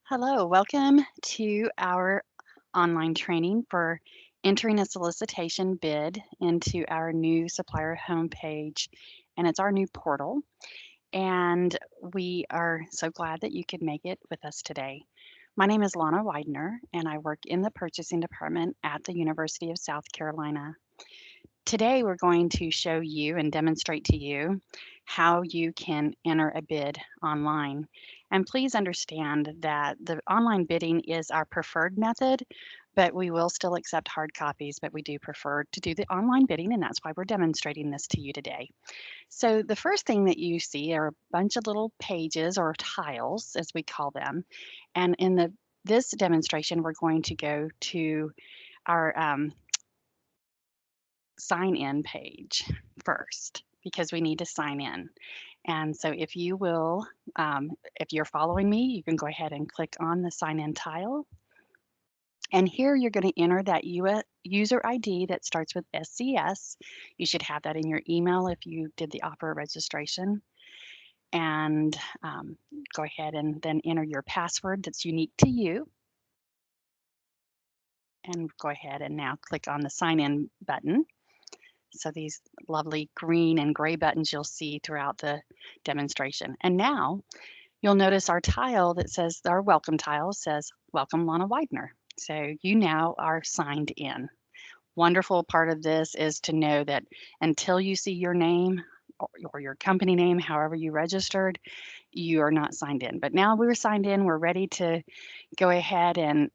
Hello, welcome to our online training for entering a solicitation bid into our new supplier homepage. And it's our new portal. And we are so glad that you could make it with us today. My name is Lana Widener, and I work in the purchasing department at the University of South Carolina. Today, we're going to show you and demonstrate to you how you can enter a bid online. And please understand that the online bidding is our preferred method, but we will still accept hard copies, but we do prefer to do the online bidding, and that's why we're demonstrating this to you today. So the first thing that you see are a bunch of little pages or tiles, as we call them. And in this demonstration, we're going to go to our sign in page first because we need to sign in. And so if you will, if you're following me, you can go ahead and click on the sign in tile. And here you're going to enter that user ID that starts with SCS. You should have that in your email if you did the offer registration. And go ahead and then enter your password that's unique to you. And go ahead and now click on the sign in button. So these lovely green and gray buttons you'll see throughout the demonstration. And now you'll notice our tile that says, our welcome tile says, Welcome Lana Widener. So you now are signed in. Wonderful part of this is to know that until you see your name or your company name, however you registered, you are not signed in. But now we're signed in, we're ready to go ahead and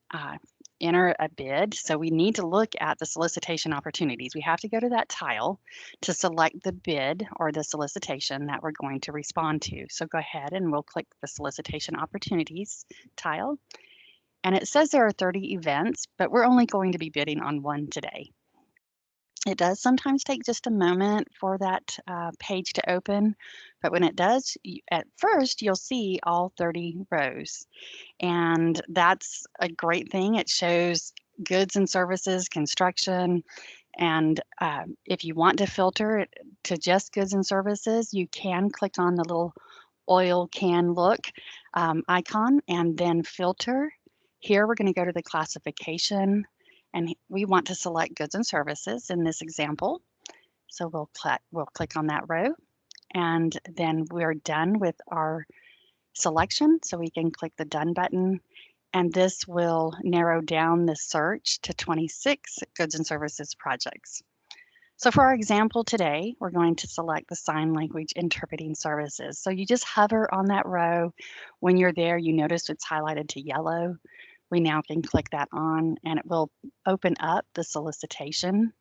enter a bid. So we need to look at the solicitation opportunities. We have to go to that tile to select the bid or the solicitation that we're going to respond to. So go ahead and we'll click the solicitation opportunities tile. And it says there are 30 events, but we're only going to be bidding on one today. It does sometimes take just a moment for that page to open, but when it does, at first you'll see all 30 rows. And that's a great thing. It shows goods and services, construction, and if you want to filter it to just goods and services, you can click on the little oil can look icon and then filter. Here we're going to go to the classification, and we want to select goods and services in this example. So we'll click on that row, and then we're done with our selection. So we can click the Done button, and this will narrow down the search to 26 goods and services projects. So for our example today, we're going to select the sign language interpreting services. So you just hover on that row. When you're there, you notice it's highlighted to yellow. We now can click that on and it will open up the solicitation.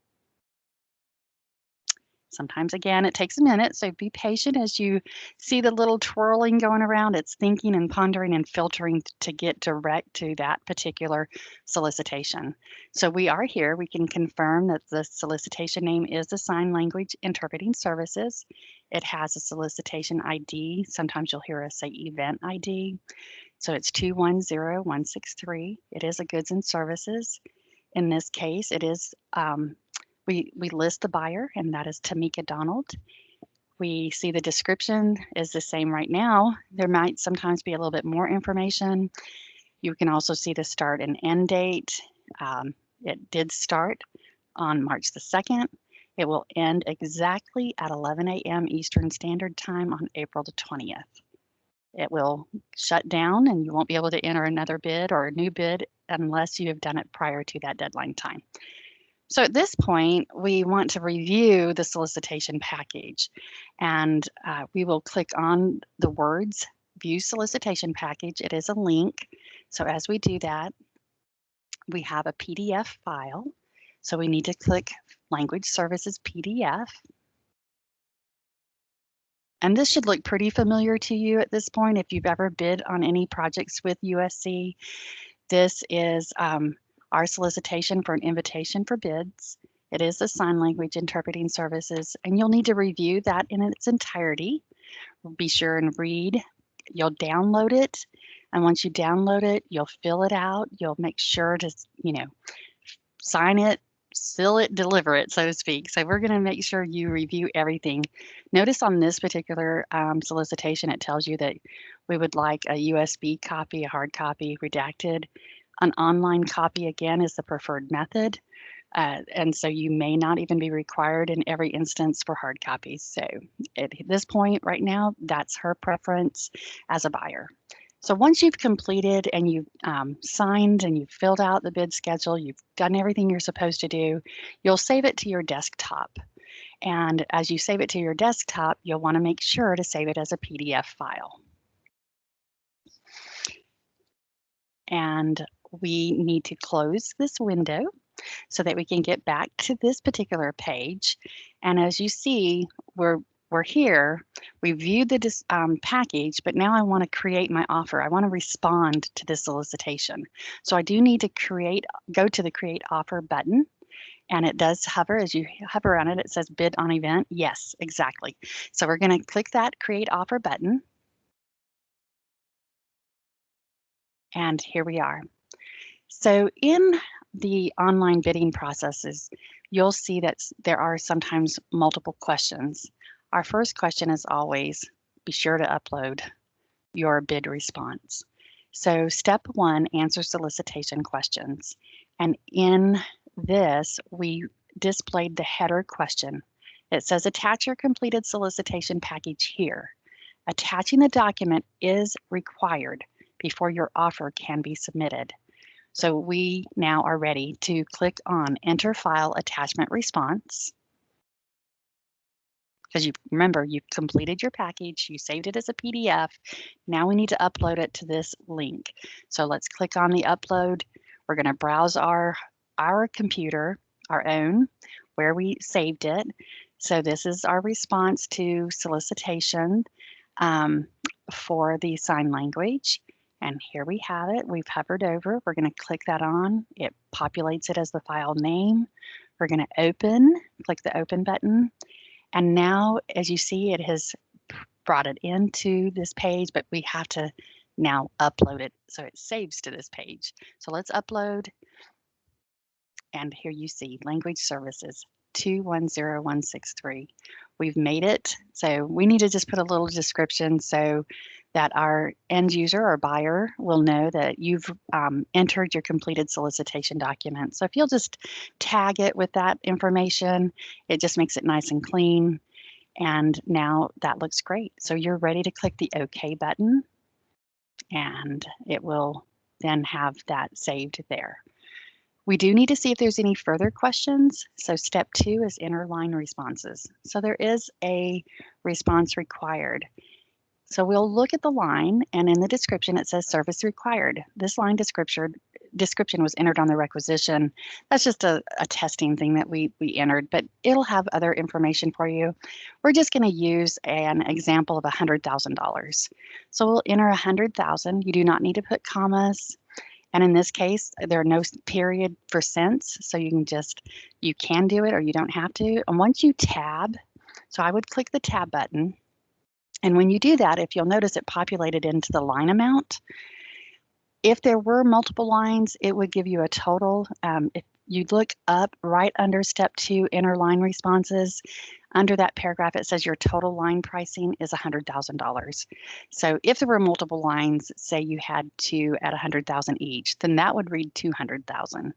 Sometimes, again, it takes a minute, so be patient as you see the little twirling going around. It's thinking and pondering and filtering to get direct to that particular solicitation. So we are here. We can confirm that the solicitation name is the Sign Language Interpreting Services. It has a solicitation ID. Sometimes you'll hear us say event ID. So it's 210163. It is a goods and services. In this case, it is we list the buyer, and that is Tamika Donald. We see the description is the same right now. There might sometimes be a little bit more information. You can also see the start and end date. It did start on March the 2nd. It will end exactly at 11 a.m. Eastern Standard Time on April the 20th. It will shut down and you won't be able to enter another bid or a new bid unless you have done it prior to that deadline time. So at this point, we want to review the solicitation package, and we will click on the words View Solicitation Package. It is a link. So as we do that, we have a PDF file. So we need to click Language Services PDF. And this should look pretty familiar to you at this point if you've ever bid on any projects with USC. This is our solicitation for an invitation for bids. It is the sign language interpreting services, and you'll need to review that in its entirety. Be sure and read. You'll download it, and once you download it, you'll fill it out. You'll make sure to, sign it seal it, deliver it, so to speak. So we're going to make sure you review everything. Notice on this particular solicitation, it tells you that we would like a USB copy, a hard copy, redacted. An online copy, again, is the preferred method. And so you may not even be required in every instance for hard copies. So at this point right now, that's her preference as a buyer. So once you've completed and you've signed and you've filled out the bid schedule, you've done everything you're supposed to do, you'll save it to your desktop. And as you save it to your desktop, you'll want to make sure to save it as a PDF file. And we need to close this window so that we can get back to this particular page. And as you see, we're here. We viewed the package, but now I want to create my offer. I want to respond to this solicitation. So I do need to go to the Create Offer button. And it does hover. As you hover on it, it says Bid on Event. Yes, exactly. So we're going to click that Create Offer button. And here we are. So in the online bidding processes, you'll see that there are sometimes multiple questions. Our first question is always, be sure to upload your bid response. So step 1, answer solicitation questions. And in this, we displayed the header question. It says, attach your completed solicitation package here. Attaching the document is required before your offer can be submitted. So we now are ready to click on Enter File Attachment Response. Because remember, you've completed your package, you saved it as a PDF. Now we need to upload it to this link. So let's click on the upload. We're going to browse our computer, our own, where we saved it. So this is our response to solicitation for the sign language. And here we have it. We've hovered over. We're going to click that on. It populates it as the file name. We're going to click the Open button. And now, as you see, it has brought it into this page, but we have to now upload it so it saves to this page. So let's upload. And here you see Language Services 210163. We've made it. So we need to just put a little description so that our end user or buyer will know that you've entered your completed solicitation document. So if you'll just tag it with that information, it just makes it nice and clean. And now that looks great. So you're ready to click the OK button, and it will then have that saved there. We do need to see if there's any further questions. So step 2 is enter line responses. So there is a response required. So we'll look at the line, and in the description it says service required. This line description was entered on the requisition. That's just a testing thing that we entered, but it'll have other information for you. We're just going to use an example of $100,000. So we'll enter 100,000. You do not need to put commas. And in this case, there are no period for cents, so you can do it or you don't have to. And once you tab, so I would click the tab button. And when you do that, if you'll notice, it populated into the line amount. If there were multiple lines, it would give you a total. If you look up right under step 2, enter line responses, under that paragraph, it says your total line pricing is $100,000. So if there were multiple lines, say you had to at 100,000 each, then that would read 200,000.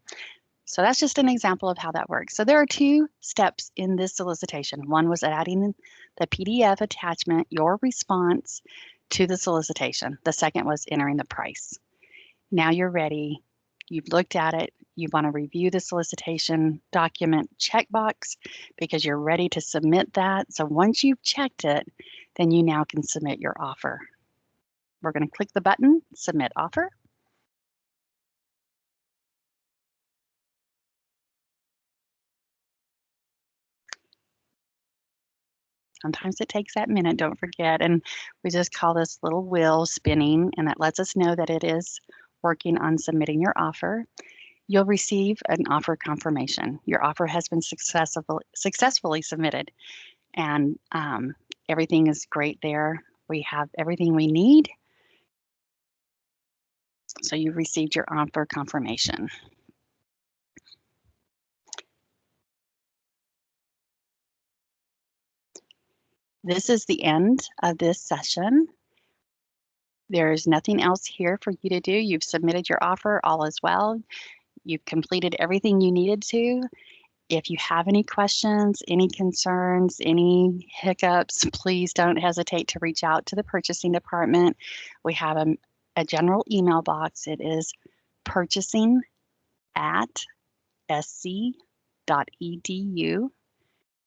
So that's just an example of how that works. So there are 2 steps in this solicitation. One was adding the PDF attachment, your response to the solicitation. The second was entering the price. Now you're ready. You've looked at it. You want to review the solicitation document checkbox because you're ready to submit that. So once you've checked it, then you now can submit your offer. We're going to click the button, Submit Offer. Sometimes it takes that minute, don't forget. And we just call this little wheel spinning, and that lets us know that it is working on submitting your offer. You'll receive an offer confirmation. Your offer has been successfully submitted, and everything is great there. We have everything we need. So you received your offer confirmation. This is the end of this session. There's nothing else here for you to do. You've submitted your offer, all is well. You've completed everything you needed to. If you have any questions, any concerns, any hiccups, please don't hesitate to reach out to the purchasing department. We have a general email box. It is purchasing@sc.edu,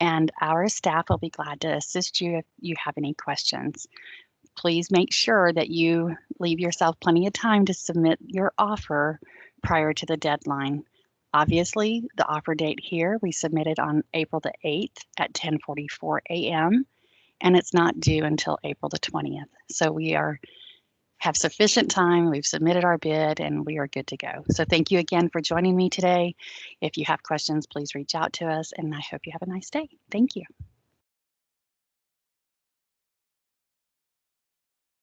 and our staff will be glad to assist you if you have any questions. Please make sure that you leave yourself plenty of time to submit your offer prior to the deadline. Obviously, the offer date here, we submitted on April the 8th at 10:44 a.m., and it's not due until April the 20th. So we have sufficient time, we've submitted our bid, and we are good to go. So thank you again for joining me today. If you have questions, please reach out to us, and I hope you have a nice day. Thank you.